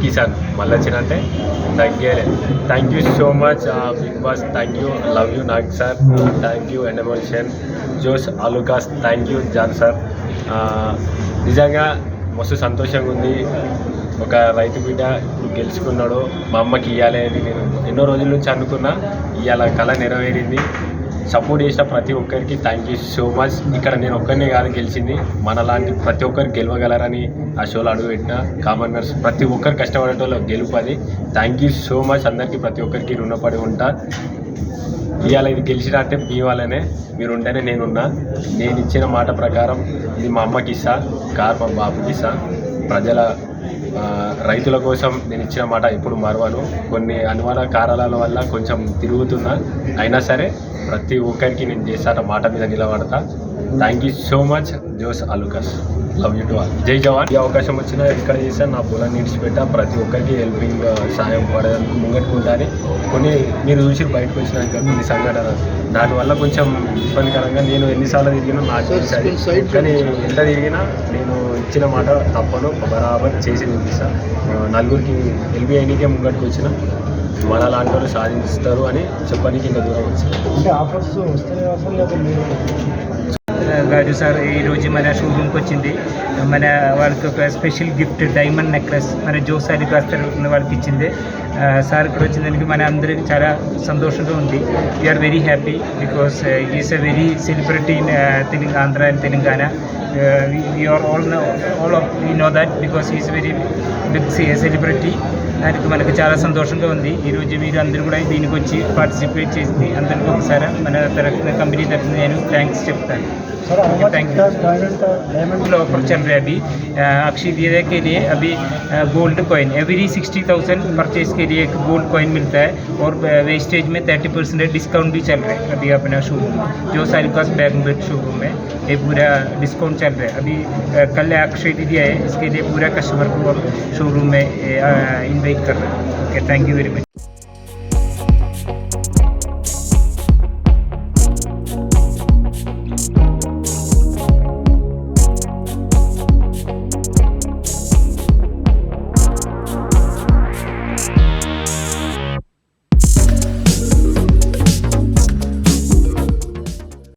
కిసాన్ మళ్ళీ వచ్చినంటే తగ్గేలే. Thank you so much Bigg Boss. Thank you, love you Nag sir. Thank you ఎనమోషన్, Jos Alukkas. Thank you John sir. నిజంగా మస్తు సంతోషంగా ఉంది. ఒక రైతు బిడ్డ ఇప్పుడు గెలుచుకున్నాడు. మా అమ్మకి ఇవ్వాలి అని నేను ఎన్నో రోజుల నుంచి అనుకున్నా. ఇవాళ కళ నెరవేరింది. సపోర్ట్ చేసిన ప్రతి ఒక్కరికి థ్యాంక్ యూ సో మచ్. ఇక్కడ నేను ఒక్కరినే కాదు గెలిచింది, మనలాంటి ప్రతి ఒక్కరు గెలవగలరని ఆ షోలో అడుగుపెట్టిన కామనర్స్ ప్రతి ఒక్కరు కష్టపడేటోళ్ళు గెలుపు అది. Thank you so much. అందరికీ ప్రతి ఒక్కరికి రుణపడి ఉంటా. ఇవాళ ఇది గెలిచిన అంటే మీ వాళ్ళనే, మీరు ఉంటేనే నేనున్నా. నేను ఇచ్చిన మాట ప్రకారం ఇది మా అమ్మకి ఇస్తా, కార్ మా బాబుకి ఇస్తా. ప్రజల రైతుల కోసం నేను ఇచ్చిన మాట ఎప్పుడు మరవను. కొన్ని అనుమాన కారణాల వల్ల కొంచెం తిరుగుతున్నా, అయినా సరే ప్రతి ఒక్కరికి నేను చేస్తాను, మాట మీద నిలబడతా. Thank you so much Jos Alukkas. Love you to all. జై జవాన్. ఈ అవకాశం వచ్చినా ఎక్కడ చేస్తాను, నా పొలాన్ని విడిచిపెట్టా. ప్రతి ఒక్కరికి హెల్పింగ్ సాయం పడేదానికి ముంగట్టుకుంటాను. కొన్ని మీరు చూసి బయటకు వచ్చినాక కొన్ని సంఘటన దానివల్ల కొంచెం ఇబ్బందికరంగా నేను ఎన్నిసార్లు తిరిగినా నాకు తెలిసాది. కానీ ఎంత తిరిగినా నేను ఇచ్చిన మాట తప్పను, బరాబర్ చేసి చూపిస్తాను. నలుగురికి హెల్ప్ అయ్యకే ముంగట్టుకు వచ్చిన మన లాంటి వాళ్ళు సాధిస్తారు అని చెప్పడానికి ఇంకా దూరం వచ్చింది. ఆఫర్స్ గారు సార్ ఈరోజు మన షోరూమ్కి వచ్చింది. మన వాళ్ళకి ఒక స్పెషల్ గిఫ్ట్ డైమండ్ నెక్లెస్ మన జోస్ అలుకాస్ తరఫున వాళ్ళకి ఇచ్చింది. సార్ ఇక్కడ వచ్చినందుకు మన అందరికీ చాలా సంతోషంగా ఉంది. We're very happy because is a very celebrity in Andhra and Telangana. we are all of we know that because he is very big celebrity. దానికి మనకు చాలా సంతోషంగా ఉంది. ఈరోజు మీరు అందరూ కూడా దీనికి వచ్చి పార్టిసిపేట్ చేసి అందరికీ ఒకసారి మన తరఫున కంపెనీ తరఫున నేను థ్యాంక్స్ చెప్తాను. Thank you. डायमंड ऑफर चल रहा है अभी अक्षय तृतीया के लिए. अभी गोल्ड कॉइन एवरी 60,000 परचेज के लिए एक गोल्ड कॉइन मिलता है और वेस्टेज में 30% डिस्काउंट भी चल रहा है अभी अपना शोरूम जो अलुकास बैगनबर्ग शोरूम है. ये पूरा डिस्काउंट चल रहा है अभी. कल अक्षय तृतीया है, इसके लिए पूरा कस्टमर को शोरूम में इन्वाइट कर रहे हैं. Okay, thank you very much.